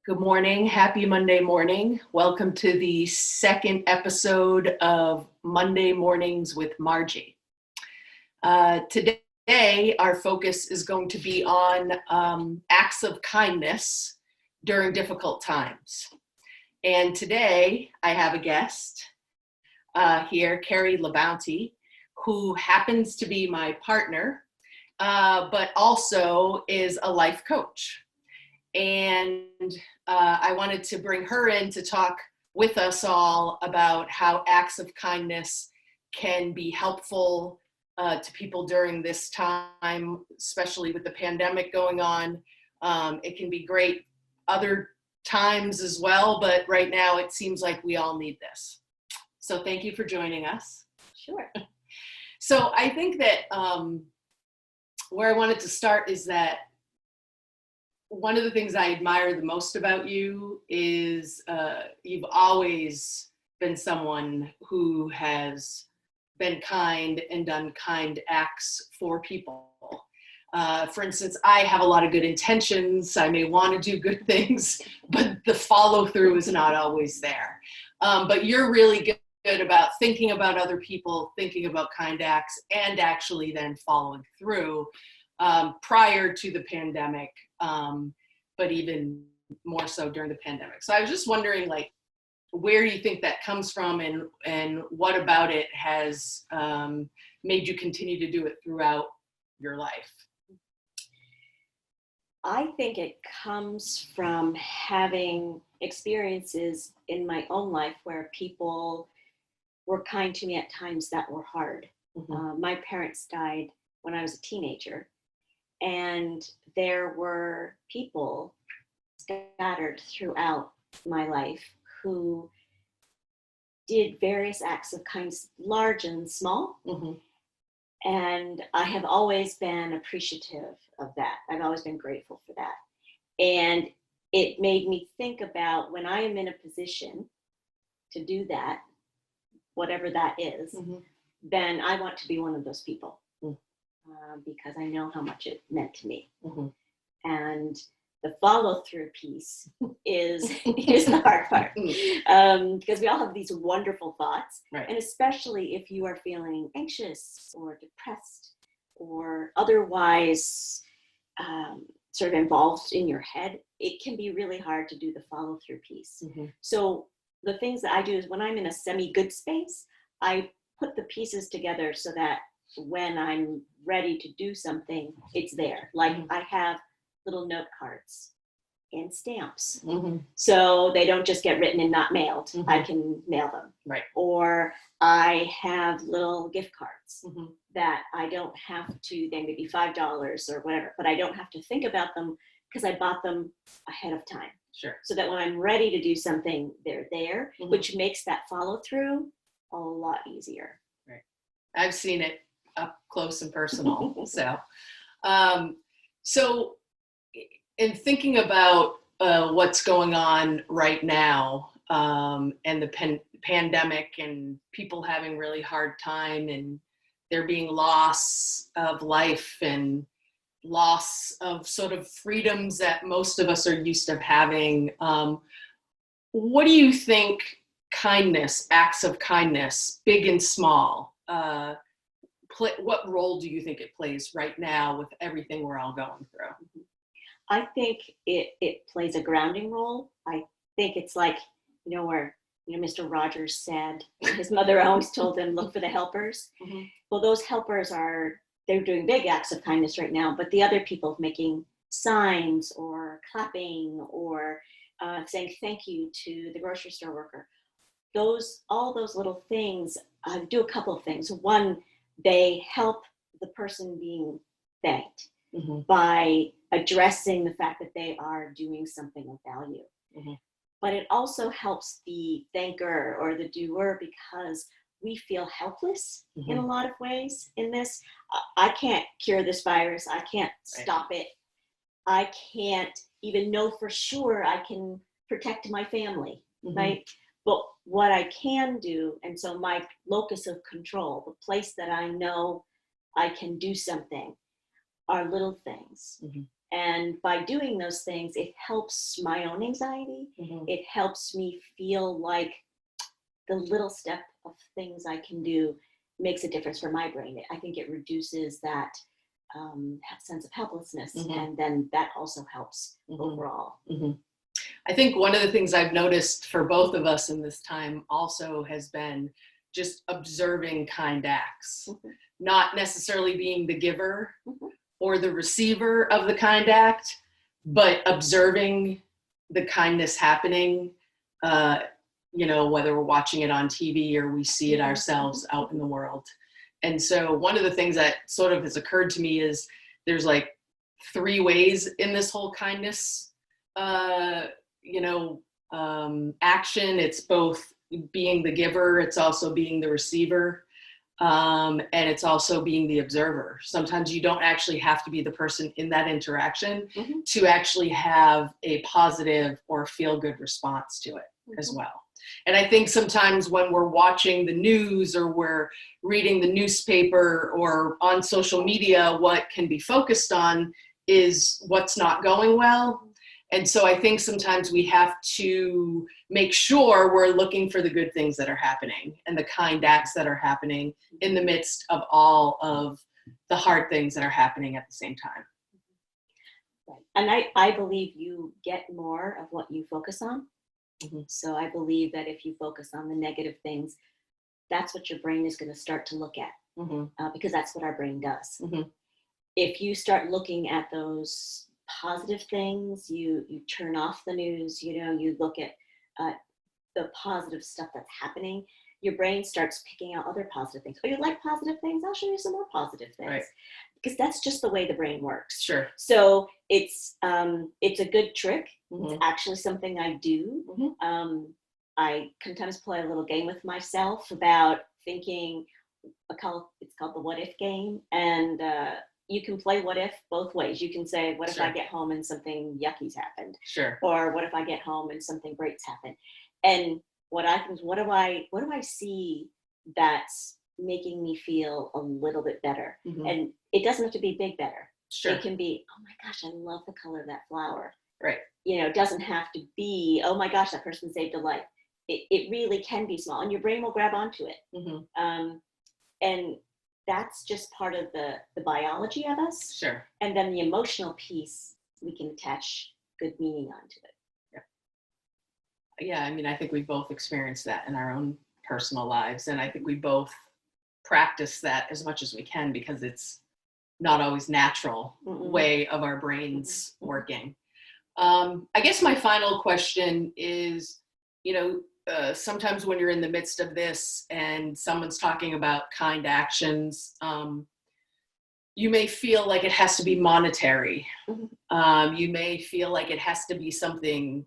Good morning. Happy Monday morning. Welcome to the second episode of Monday Mornings with Margie. Today, our focus is going to be on acts of kindness during difficult times. And today, I have a guest here, Kerry LaBounty, who happens to be my partner, but also is a life coach. And I wanted to bring her in to talk with us all about how acts of kindness can be helpful to people during this time, especially with the pandemic going on. It can be great other times as well, but right now it seems like we all need this. So thank you for joining us. Sure. So I think that where I wanted to start is that one of the things I admire the most about you is you've always been someone who has been kind and done kind acts for people. For instance, I have a lot of good intentions. I may want to do good things, but the follow through is not always there. But you're really good about thinking about other people, thinking about kind acts, and actually then following through. Prior to the pandemic, but even more so during the pandemic. So I was just wondering, where do you think that comes from, and what about it has made you continue to do it throughout your life? I think it comes from having experiences in my own life where people were kind to me at times that were hard. Mm-hmm. My parents died when I was a teenager. And there were people scattered throughout my life who did various acts of kindness, large and small. Mm-hmm. And I have always been appreciative of that. I've always been grateful for that. And it made me think about when I am in a position to do that, whatever that is, mm-hmm. then I want to be one of those people. Because I know how much it meant to me. Mm-hmm. And the follow-through piece is the hard part. Because we all have these wonderful thoughts. Right. And especially if you are feeling anxious or depressed or otherwise sort of involved in your head, it can be really hard to do the follow-through piece. Mm-hmm. So the things that I do is when I'm in a semi-good space, I put the pieces together so that when I'm ready to do something, it's there. Like I have little note cards and stamps. Mm-hmm. So they don't just get written and not mailed. Mm-hmm. I can mail them. Right. Or I have little gift cards mm-hmm. that I don't have to, they may be $5 or whatever, but I don't have to think about them because I bought them ahead of time. Sure. So that when I'm ready to do something, they're there, mm-hmm. which makes that follow through a lot easier. Right. I've seen it up close and personal. So in thinking about what's going on right now and the pandemic and people having really hard time and there being loss of life and loss of sort of freedoms that most of us are used to having, what do you think kindness, acts of kindness, big and small, what role do you think it plays right now with everything we're all going through? I think it plays a grounding role. I think it's like, where, Mr. Rogers said, his mother always told him, look for the helpers. Mm-hmm. Well, those helpers they're doing big acts of kindness right now, but the other people making signs or clapping or saying thank you to the grocery store worker. All those little things do a couple of things. One, they help the person being thanked mm-hmm. by addressing the fact that they are doing something of value. Mm-hmm. But it also helps the thanker or the doer because we feel helpless mm-hmm. in a lot of ways in this. I can't cure this virus. I can't stop it. I can't even know for sure I can protect my family, mm-hmm. right? But what I can do, and so my locus of control, the place that I know I can do something, are little things. Mm-hmm. And by doing those things, it helps my own anxiety. Mhm. It helps me feel like the little step of things I can do makes a difference for my brain. I think it reduces that sense of helplessness, Mhm. and then that also helps Mhm. overall. Mhm. I think one of the things I've noticed for both of us in this time also has been just observing kind acts, Mhm. not necessarily being the giver Mhm. or the receiver of the kind act, but observing the kindness happening, whether we're watching it on TV or we see it Mhm. ourselves out in the world. And so one of the things that sort of has occurred to me is there's like 3 ways in this whole kindness, action. It's both being the giver, it's also being the receiver, and it's also being the observer. Sometimes you don't actually have to be the person in that interaction Mhm. to actually have a positive or feel good response to it as Mhm. well. And I think sometimes when we're watching the news or we're reading the newspaper or on social media, what can be focused on is what's not going well. And so I think sometimes we have to make sure we're looking for the good things that are happening and the kind acts that are happening in the midst of all of the hard things that are happening at the same time. Right. And I believe you get more of what you focus on. Mhm. So I believe that if you focus on the negative things, that's what your brain is going to start to look at, Mhm. because that's what our brain does. Mhm. If you start looking at those positive things, you turn off the news, you look at uh, the positive stuff that's happening, your brain starts picking out other positive things. Oh, you like positive things? I'll show you some more positive things. Right. Because that's just the way the brain works. Sure. So it's a good trick. It's Mhm. actually something I do. Mhm. I sometimes play a little game with myself about thinking. It's called the what if game, and you can play what if both ways. You can say, what if I Sure. get home and something yucky's happened? Sure. Or what if I get home and something great's happened? And what do I see that's making me feel a little bit better? Mhm. And it doesn't have to be big better. Sure. It can be, oh my gosh, I love the color of that flower. Right. It doesn't have to be, oh my gosh, that person saved a life. It really can be small, and your brain will grab onto it. Mhm. And that's just part of the biology of us. Sure. And then the emotional piece, we can attach good meaning onto it. Yeah, I mean, I think we both experienced that in our own personal lives. And I think we both practice that as much as we can because it's not always natural Mm-mm. way of our brains Mm-mm. working. I guess my final question is, sometimes when you're in the midst of this and someone's talking about kind actions, you may feel like it has to be monetary. Mhm. You may feel like it has to be something,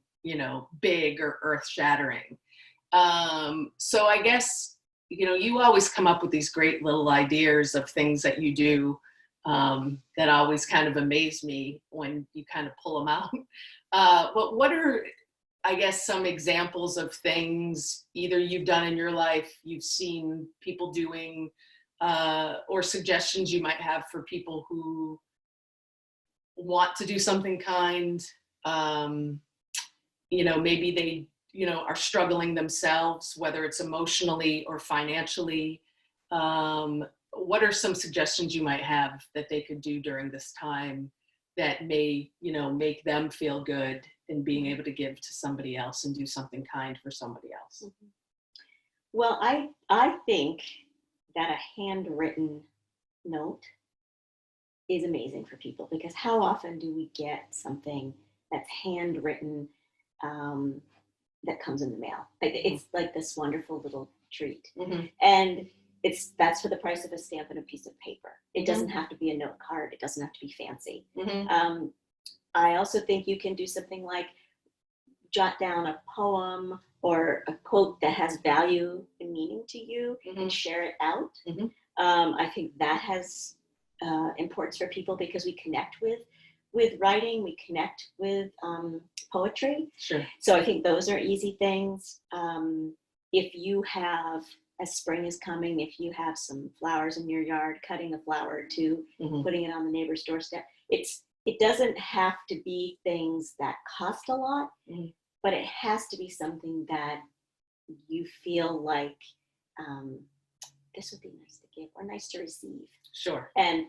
big or earth shattering. So I guess, you always come up with these great little ideas of things that you do that always kind of amaze me when you kind of pull them out. But what are, I guess, some examples of things either you've done in your life, you've seen people doing, or suggestions you might have for people who want to do something kind? Maybe they, are struggling themselves, whether it's emotionally or financially. What are some suggestions you might have that they could do during this time that may, make them feel good in being able to give to somebody else and do something kind for somebody else? Mhm. Well, I think that a handwritten note is amazing for people, because how often do we get something that's handwritten, um, that comes in the mail? It's like this wonderful little treat. Mm-hmm. And that's for the price of a stamp and a piece of paper. It Mhm. doesn't have to be a note card. It doesn't have to be fancy. Mm-hmm. I also think you can do something like jot down a poem or a quote that has value and meaning to you, Mm-hmm. and share it out. Mm-hmm. I think that has importance for people, because we connect with writing, we connect with poetry. Sure. So I think those are easy things. If you have, as spring is coming, if you have some flowers in your yard, cutting a flower to Mm-hmm. putting it on the neighbor's doorstep, it's it doesn't have to be things that cost a lot, but it has to be something that you feel like this would be nice to give or nice to receive. Sure. And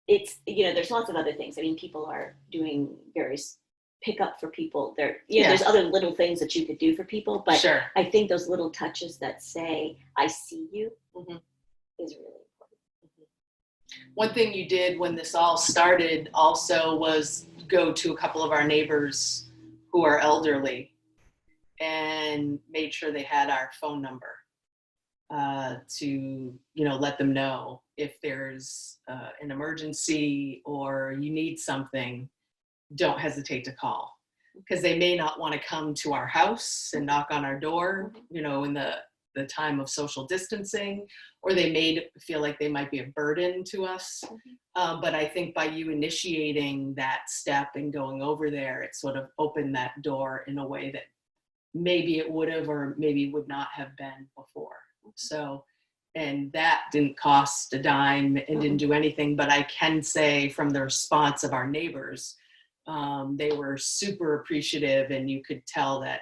it's, there's lots of other things. I mean, people are doing various pickup for people. There's other little things that you could do for people, but sure. I think those little touches that say, I see you, is really important. One thing you did when this all started also was go to a couple of our neighbors who are elderly and made sure they had our phone number to, let them know if there's an emergency or you need something, don't hesitate to call, because they may not want to come to our house and knock on our door, in the time of social distancing, or they may feel like they might be a burden to us. But I think by you initiating that step and going over there, it sort of opened that door in a way that maybe it would have or maybe would not have been before. So, and that didn't cost a dime and didn't do anything, but I can say from the response of our neighbors, they were super appreciative, and you could tell that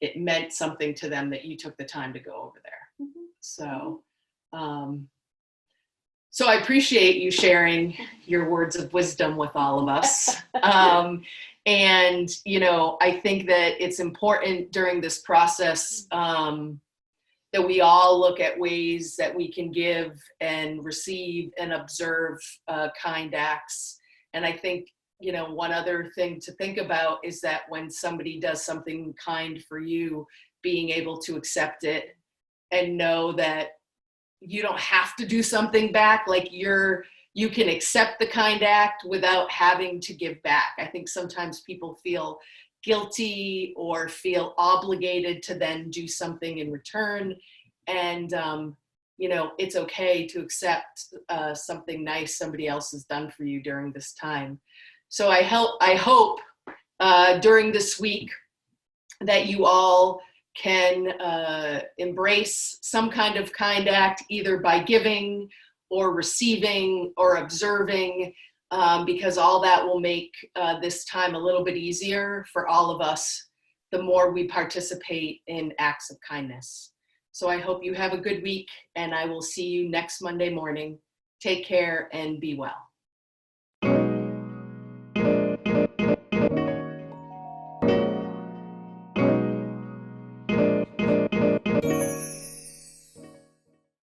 it meant something to them that you took the time to go over there. So, so I appreciate you sharing your words of wisdom with all of us. And, I think that it's important during this process that we all look at ways that we can give and receive and observe kind acts. And I think, one other thing to think about is that when somebody does something kind for you, being able to accept it and know that you don't have to do something back. Like you can accept the kind act without having to give back. I think sometimes people feel guilty or feel obligated to then do something in return. And, it's okay to accept something nice somebody else has done for you during this time. So I hope during this week that you all can embrace some kind of kind act, either by giving or receiving or observing, because all that will make this time a little bit easier for all of us the more we participate in acts of kindness. So I hope you have a good week, and I will see you next Monday morning. Take care and be well.